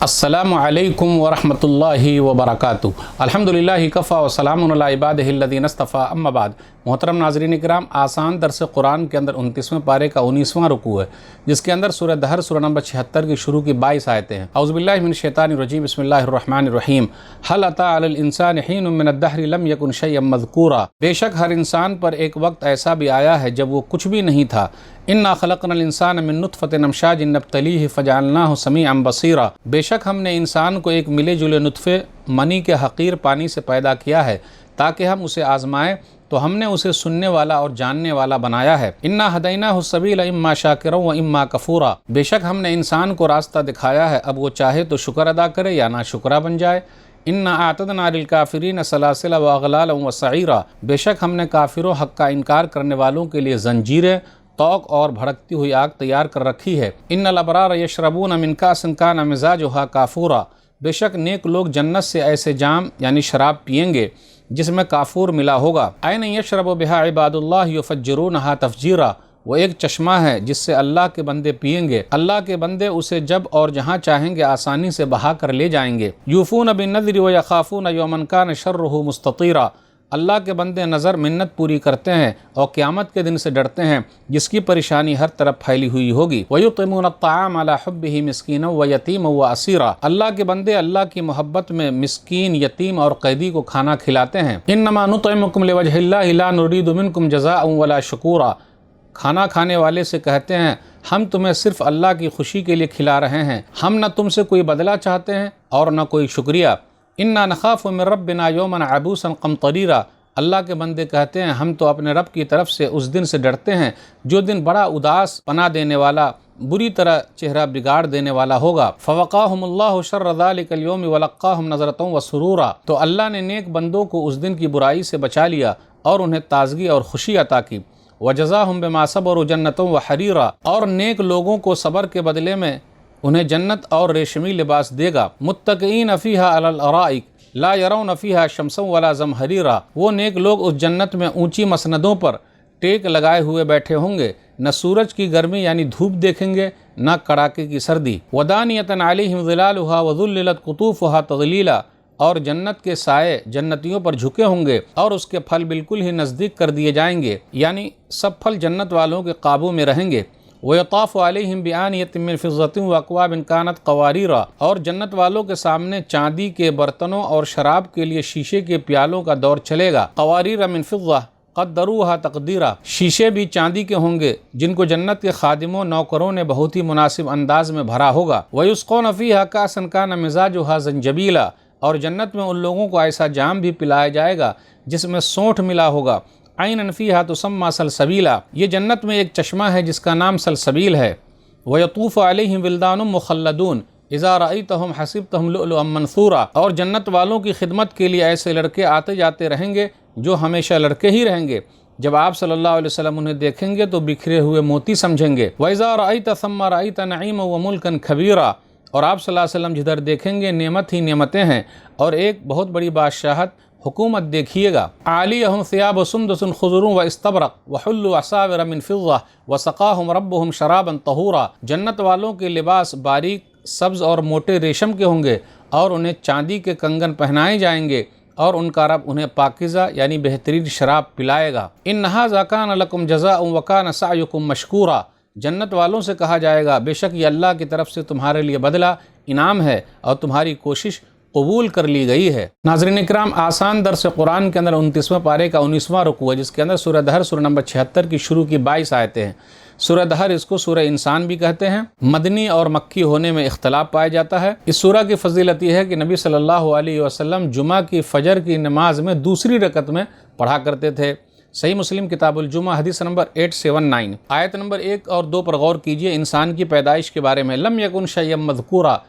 अस्सलामु अलैकुम वरहमतुल्लाहि वबरकातुहू। अल्हम्दुलिल्लाहि कफ़ा व सलामुन अला इबादिहिल्लज़ीना इस्तफ़ा, अम्मा बाद। मोहतरम नाज़रीन इकराम, आसान दर्स कुरान के अंदर 29वें पारे का 19वां रुकू है, जिसके अंदर सूरह दहर सूरह नंबर 76 की शुरू की 22 आयतें हैं। औज़ुबिल्लाहि मिनश्शैतानिर्रजीम, बिस्मिल्लाहिर्रहमानिर्रहीम। हल अता अलल इंसान हीनुम मिनद्दहरि लम यकुन शय्अन मज़कूरा। बेशक हर इंसान पर एक वक्त ऐसा भी आया है जब वो कुछ भी नहीं था। इन्ना खलक़नल इंसान मिन नुत्फ़तिन अमशाजिन नब्तलीहि फ़जअलनाहु समीअन बसीरा। बेशक हमने इंसान को एक मिले जुले नुत्फ़े मनी के हक़ीर पानी से पैदा किया है ताकि हम उसे आज़माएं, तो हमने उसे सुनने वाला और जानने वाला बनाया है। इन्ना हदैनाहु सबीला इम्मा शाकिरन व इम्मा कफूरा। बेशक हमने इंसान को रास्ता दिखाया है, अब वो चाहे तो शुक्र अदा करे या ना शुक्रा बन जाए। इन्ना आतदना लिल काफिरीन सलासिला व अगलाला व सईरा। बेशक हमने काफिरों हक़ का इनकार करने वालों के लिए जंजीरें, तौक और भड़कती हुई आग तैयार कर रखी है। इन्नल अबरार यशरबून मिन कासिन कान मिज़ाजुहा काफूरा। बेशक नेक लोग जन्नत से ऐसे जाम यानी शराब पिएंगे जिसमें काफूर मिला होगा। ऐन यशरबु बिहा इबादुल्लाह युफज्जिरूनहा तफजीरा। वो एक चश्मा है जिससे अल्लाह के बंदे पिएंगे, अल्लाह के बंदे उसे जब और जहाँ चाहेंगे आसानी से बहा कर ले जाएंगे। यूफून बिन्नज़्रि व यखाफून यौमन कान शर्रुहु मुस्ततीरा। अल्लाह के बंदे नज़र मिन्नत पूरी करते हैं और क़यामत के दिन से डरते हैं जिसकी परेशानी हर तरफ फैली हुई होगी। वयुतिमून अत्ताअम अला हुब्बिही मिस्कीनन व यतीमन व असीरा। अल्लाह के बंदे अल्लाह की मोहब्बत में मिस्कीन, यतीम और कैदी को खाना खिलाते हैं। इन्नमा नुतइमुकुम लिवजहिल्लाहि ला नुरीदु मिनकुम जज़ाअन वला शुकूरा। खाना खाने वाले से कहते हैं, हम तुम्हें सिर्फ अल्लाह की खुशी के लिए खिला रहे हैं, हम न तुमसे कोई बदला चाहते हैं और न कोई शुक्रिया। इन्ना नखाफ़ु मिन रब्बिना यौमन अबूसन क़मतरीरा। अल्लाह के बंदे कहते हैं, हम तो अपने रब की तरफ से उस दिन से डरते हैं जो दिन बड़ा उदास पना देने वाला, बुरी तरह चेहरा बिगाड़ देने वाला होगा। फ़वक़ाहुमुल्लाहु शर्र ज़ालिकल यौमि व लक़्क़ाहुम नज़रतन व सुरूरा। तो अल्लाह ने नेक बंदों को उस दिन की बुराई से बचा लिया और उन्हें ताज़गी और खुशी अता की। वजज़ाहुम बिमा सबरू जन्नतन व हरीरा। और नेक लोगों को सब्र के बदले में उन्हें जन्नत और रेशमी लिबास देगा। मुत्तक़ीन फ़ीहा अलल अराइक ला यरौन फ़ीहा शम्सन वला ज़महरीरा। वो नेक लोग उस जन्नत में ऊंची मसनदों पर टेक लगाए हुए बैठे होंगे, न सूरज की गर्मी यानी धूप देखेंगे न कड़ाके की सर्दी। वदानियतन अलैहिम ज़िलालुहा व ज़ुल्लिलत क़ुतूफ़ुहा तज़लीला। और जन्नत के साए जन्नतियों पर झुके होंगे और उसके फल बिल्कुल ही नज़दीक कर दिए जाएंगे, यानी सब फल जन्नत वालों के काबू में रहेंगे। वयताफ़ु अलैहिम बिआनियतिन मिन फ़िज़्ज़तिन व अक्वाबिन कानत क़वारीरा। और जन्नत वालों के सामने चांदी के बर्तनों और शराब के लिए शीशे के प्यालों का दौर चलेगा। क़वारीरा मिन फ़िज़्ज़ा क़द्दरूहा तक़दीरा। शीशे भी चांदी के होंगे जिनको जन्नत के खादिमों नौकरों ने बहुत ही मुनासिब अंदाज में भरा होगा। वयुस्क़ौन फ़ीहा कासन कान मिज़ाजुहा ज़ंजबीला। और जन्नत में उन लोगों को ऐसा जाम भी पिलाया जाएगा जिसमें सौंठ मिला होगा। ऐनन फ़ीहा तुसम्मा सलसबीला। ये जन्नत में एक चश्मा है जिसका नाम सलसबील है। वयतूफ़ु अलैहिम विल्दानुम मुख़ल्लदून इज़ा रअयतहुम हसिबतहुम लुअलुअम मंसूरा। और जन्नत वालों की खिदमत के लिए ऐसे लड़के आते जाते रहेंगे जो हमेशा लड़के ही रहेंगे। जब आप सल्लल्लाहु अलैहि वसल्लम उन्हें देखेंगे तो बिखरे हुए मोती समझेंगे। वइज़ा रअयत सम्मा रअयत नईमन व मुल्कन कबीरा। और आप सल्लल्लाहु अलैहि वसल्लम जिधर देखेंगे नेमत ही नेमतें हैं और एक बहुत बड़ी बादशाहत हुकूमत देखिएगा। आलियहुम सियाब सुंदुस खुज़ुरुन व इस्तबरक़ व हुल्लु असाविर मिन फ़िज़्ज़ा व सक़ाहुम रब्बुहुम शराबन तहूरा। जन्नत वालों के लिबास बारीक, सब्ज़ और मोटे रेशम के होंगे और उन्हें चांदी के कंगन पहनाए जाएंगे और उनका रब उन्हें पाकीज़ा यानी बेहतरीन शराब पिलाएगा। इन हाज़ा कान लकुम जज़ाअन व कान सअयुकुम मशकूरा। जन्नत वालों से कहा जाएगा, बेशक ये अल्लाह की तरफ से तुम्हारे लिए बदला इनाम है और तुम्हारी कोशिश कबूल कर ली गई है। नाज़रीन इकराम, आसान दर्स कुरान के अंदर 29वें पारे का 19वां रुकू है, जिसके अंदर सूरह दहर सूरह नंबर 76 की शुरू की 22 आयतें हैं। सूरह दहर इसको सूरह इंसान भी कहते हैं। मदनी और मक्की होने में इख्तलाफ पाया जाता है। इस सूरह की फजीलत यह है कि नबी सल्लल्लाहु अलैहि वसल्लम जुमा की फ़जर की नमाज में दूसरी रकत में पढ़ा करते थे। सही मुस्लिम किताबुल जुमा हदीस नंबर 879। आयत नंबर 1 और 2 पर गौर कीजिए। इंसान की पैदाइश के बारे में, लम यकुन शय्अन मज़कूरा।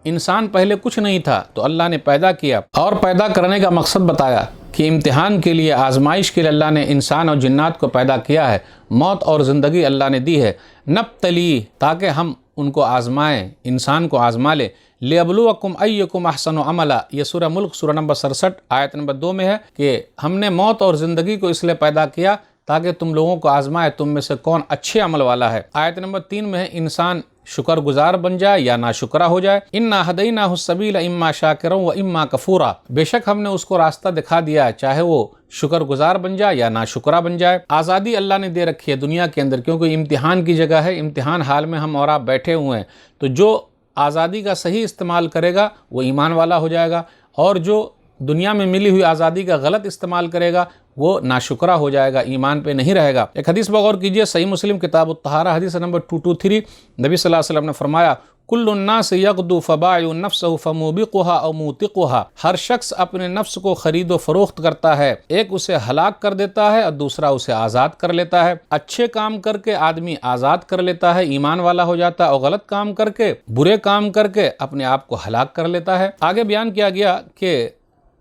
इंसान पहले कुछ नहीं था तो अल्लाह ने पैदा किया और पैदा करने का मकसद बताया कि इम्तिहान के लिए, आजमाइश के लिए अल्लाह ने इंसान और जिन्नात को पैदा किया है। मौत और ज़िंदगी अल्लाह ने दी है नब्तली, ताकि हम उनको आजमाएं, इंसान को आजमा ले। लियब्लुवकुम अय्युकुम अहसनु अमला। ये सूरह मुल्क सूरह नंबर 67 आयत नंबर 2 में है कि हमने मौत और ज़िंदगी को इसलिए पैदा किया ताकि तुम लोगों को आजमाए तुम में से कौन अच्छे अमल वाला है। आयत नंबर 3 में है इंसान شکر گزار بن جائے یا ناشکرہ ہو جائے۔ انا ہدیناہ السبیل اما شاکرا و اما کفورا، بے شک ہم نے اس کو راستہ دکھا دیا ہے، چاہے وہ شکر گزار بن جائے یا ناشکرہ بن جائے۔ آزادی اللہ نے دے رکھی ہے دنیا کے اندر، کیونکہ امتحان کی جگہ ہے، امتحان حال میں ہم اور آپ بیٹھے ہوئے ہیں، تو جو آزادی کا صحیح استعمال کرے گا وہ ایمان والا ہو جائے گا، اور جو دنیا میں ملی ہوئی آزادی کا غلط استعمال کرے گا وہ ناشکرہ ہو جائے گا، ایمان پہ نہیں رہے گا۔ ایک حدیث پر غور کیجئے، صحیح مسلم کتاب الطہارہ حدیث نمبر 223، نبی صلی اللہ علیہ وسلم نے فرمایا کل الناس یغدو فبائع نفسہ فموبقها او موتقها، ہر شخص اپنے نفس کو خرید و فروخت کرتا ہے، ایک اسے ہلاک کر دیتا ہے اور دوسرا اسے آزاد کر لیتا ہے۔ اچھے کام کر کے آدمی آزاد کر لیتا ہے، ایمان والا ہو جاتا ہے، اور غلط کام کر کے، برے کام کر کے اپنے آپ کو ہلاک کر لیتا ہے۔ آگے بیان کیا گیا کہ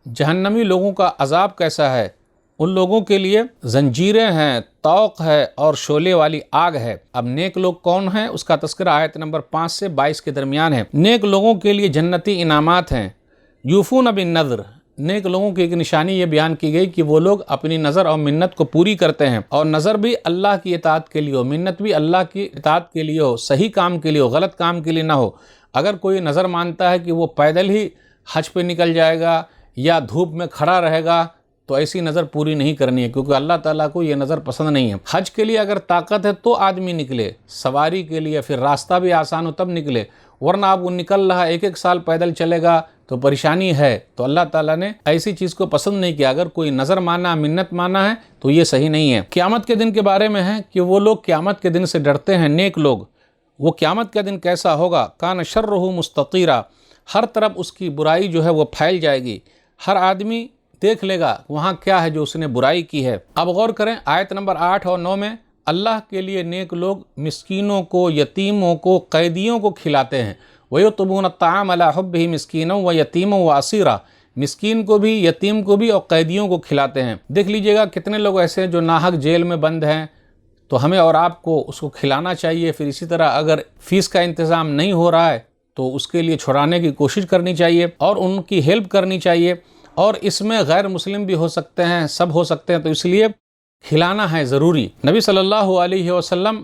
جہنمی لوگوں کا عذاب کیسا ہے۔ ان لوگوں کے لیے زنجیریں ہیں، طوق ہے اور شعلے والی آگ ہے۔ اب نیک لوگ کون ہیں اس کا تذکرہ آیت نمبر 5 سے 22 کے درمیان ہے۔ نیک لوگوں کے لیے جنتی انعامات ہیں۔ یوفون بالنذر، نیک لوگوں کی ایک نشانی یہ بیان کی گئی کہ وہ لوگ اپنی نظر اور منت کو پوری کرتے ہیں، اور نظر بھی اللہ کی اطاعت کے لیے ہو، منت بھی اللہ کی اطاعت کے لیے ہو، صحیح کام کے لیے ہو، غلط کام کے لیے نہ ہو۔ اگر کوئی نظر مانتا ہے کہ وہ پیدل ہی حج پہ نکل جائے گا یا دھوپ میں کھڑا رہے گا، تو ایسی نظر پوری نہیں کرنی ہے، کیونکہ اللہ تعالیٰ کو یہ نظر پسند نہیں ہے۔ حج کے لیے اگر طاقت ہے تو آدمی نکلے، سواری کے لیے پھر راستہ بھی آسان ہو تب نکلے، ورنہ اب وہ نکل رہا ایک سال پیدل چلے گا تو پریشانی ہے۔ تو اللہ تعالیٰ نے ایسی چیز کو پسند نہیں کیا۔ اگر کوئی نظر مانا، منت مانا ہے تو یہ صحیح نہیں ہے۔ قیامت کے دن کے بارے میں ہے کہ وہ لوگ قیامت کے دن سے ڈرتے ہیں، نیک لوگ۔ وہ قیامت کا دن کیسا ہوگا؟ کان شرہ مستطیرا، ہر طرف اس کی برائی جو ہے وہ پھیل جائے گی، ہر آدمی دیکھ لے گا وہاں کیا ہے جو اس نے برائی کی ہے۔ اب غور کریں آیت نمبر 8 اور 9 میں، اللہ کے لیے نیک لوگ مسکینوں کو، یتیموں کو، قیدیوں کو کھلاتے ہیں۔ وَيُطْعِمُونَ الطَّعَامَ عَلَىٰ حُبِّهِ مِسْكِينًا وَيَتِيمًا وَأَسِيرًا، مسکین کو بھی، یتیم کو بھی اور قیدیوں کو کھلاتے ہیں۔ دیکھ لیجئے گا کتنے لوگ ایسے ہیں جو ناحق جیل میں بند ہیں، تو ہمیں اور آپ کو اس کو کھلانا چاہیے۔ پھر اسی طرح اگر فیس کا انتظام نہیں ہو رہا ہے تو اس کے لیے چھڑانے کی کوشش کرنی چاہیے اور ان کی ہیلپ کرنی چاہیے، اور اس میں غیر مسلم بھی ہو سکتے ہیں، سب ہو سکتے ہیں، تو اس لیے کھلانا ہے ضروری۔ نبی صلی اللہ علیہ وسلم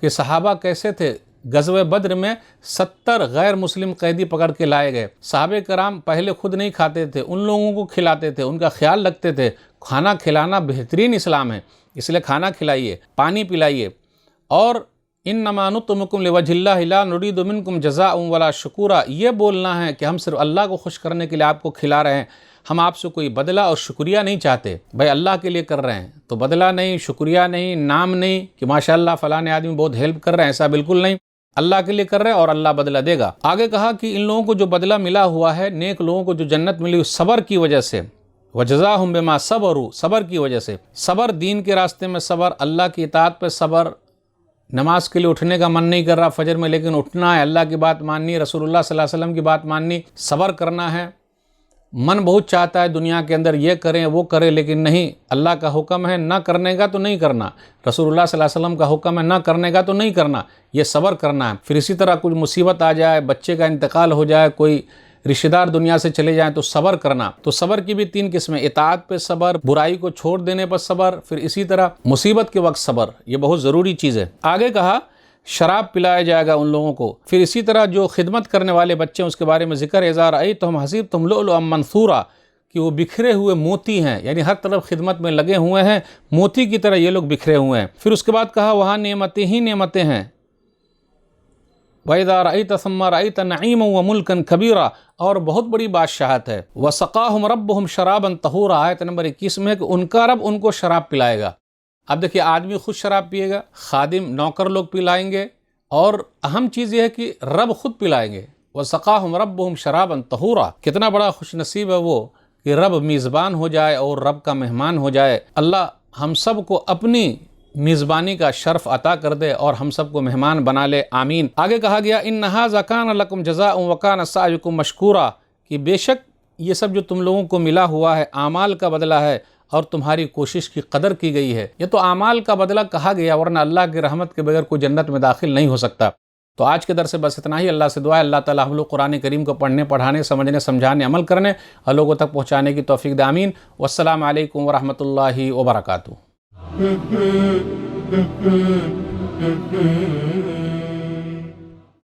کے صحابہ کیسے تھے؟ غزوہ بدر میں 70 غیر مسلم قیدی پکڑ کے لائے گئے۔ صحابہ کرام پہلے خود نہیں کھاتے تھے، ان لوگوں کو کھلاتے تھے، ان کا خیال رکھتے تھے۔ کھانا کھلانا بہترین اسلام ہے، اس لیے کھانا کھلائیے، پانی پلائیے۔ اور انما نطعمکم لوجہ اللہ لا نرید منکم جزاء ولا شکورا، یہ بولنا ہے کہ ہم صرف اللہ کو خوش کرنے کے لیے آپ کو کھلا رہے ہیں، ہم آپ سے کوئی بدلہ اور شکریہ نہیں چاہتے۔ بھائی اللہ کے لیے کر رہے ہیں تو بدلہ نہیں، شکریہ نہیں، نام نہیں کہ ماشاءاللہ فلاں آدمی بہت ہیلپ کر رہے ہیں، ایسا بالکل نہیں۔ اللہ کے لیے کر رہے ہیں اور اللہ بدلہ دے گا۔ آگے کہا کہ ان لوگوں کو جو بدلہ ملا ہوا ہے، نیک لوگوں کو جو جنت ملی صبر کی وجہ سے، وجزاہم بما صبروا، صبر کی وجہ سے۔ صبر، دین کے راستے میں صبر، اللہ کی اطاعت پہ صبر۔ نماز کے لیے اٹھنے کا من نہیں کر رہا فجر میں، لیکن اٹھنا ہے، اللہ کی بات ماننی، رسول اللہ صلی اللہ علیہ وسلم کی بات ماننی، صبر کرنا ہے۔ من بہت چاہتا ہے دنیا کے اندر یہ کریں وہ کریں، لیکن نہیں، اللہ کا حکم ہے نہ کرنے کا تو نہیں کرنا، رسول اللہ صلی اللہ علیہ وسلم کا حکم ہے نہ کرنے کا تو نہیں کرنا، یہ صبر کرنا ہے۔ پھر اسی طرح کوئی مصیبت آ جائے، بچے کا انتقال ہو جائے، کوئی رشتہ دار دنیا سے چلے جائیں تو صبر کرنا۔ تو صبر کی بھی 3 قسمیں، اطاعت پہ صبر، برائی کو چھوڑ دینے پر صبر، پھر اسی طرح مصیبت کے وقت صبر، یہ بہت ضروری چیز ہے۔ آگے کہا شراب پلایا جائے گا ان لوگوں کو۔ پھر اسی طرح جو خدمت کرنے والے بچے ہیں اس کے بارے میں ذکر، اذا رأیتہم حسبتہم لؤلؤا منثورا، کہ وہ بکھرے ہوئے موتی ہیں، یعنی ہر طرف خدمت میں لگے ہوئے ہیں، موتی کی طرح یہ لوگ بکھرے ہوئے ہیں۔ پھر اس کے بعد کہا وہاں نعمتیں ہی نعمتیں ہیں۔ وَإِذَا رَأَيْتَ ثَمَّ رَأَيْتَ نَعِيمًا وَمُلْكًا كَبِيرًا، اور بہت بڑی بادشاہت ہے۔ وَسَقَاهُمْ رَبُّهُمْ شَرَابًا طَهُورًا، آیت نمبر 21 میں کہ ان کا رب ان کو شراب پلائے گا۔ اب دیکھیے آدمی خود شراب پیے گا، خادم نوکر لوگ پلائیں گے، اور اہم چیز یہ ہے کہ رب خود پلائیں گے۔ وَسَقَاهُمْ رَبُّهُمْ شَرَابًا طَهُورًا، کتنا بڑا خوش نصیب ہے وہ کہ رب میزبان ہو جائے اور رب کا مہمان ہو جائے۔ اللہ ہم سب کو اپنی میزبانی کا شرف عطا کر دے اور ہم سب کو مہمان بنا لے، آمین۔ آگے کہا گیا ان ھذا کان لکم جزاء وکان سعیکم مشکورا، کہ بے شک یہ سب جو تم لوگوں کو ملا ہوا ہے اعمال کا بدلہ ہے اور تمہاری کوشش کی قدر کی گئی ہے۔ یہ تو اعمال کا بدلہ کہا گیا، ورنہ اللہ کی رحمت کے بغیر کوئی جنت میں داخل نہیں ہو سکتا۔ تو آج کے درس سے بس اتنا ہی۔ اللہ سے دعا ہے اللہ تعالیٰ ہم لوگ قرآن کریم کو پڑھنے، پڑھانے، سمجھنے، سمجھانے، عمل کرنے اور لوگوں تک پہنچانے کی توفیق دے، آمین۔ والسلام علیکم ورحمۃ اللہ وبرکاتہ۔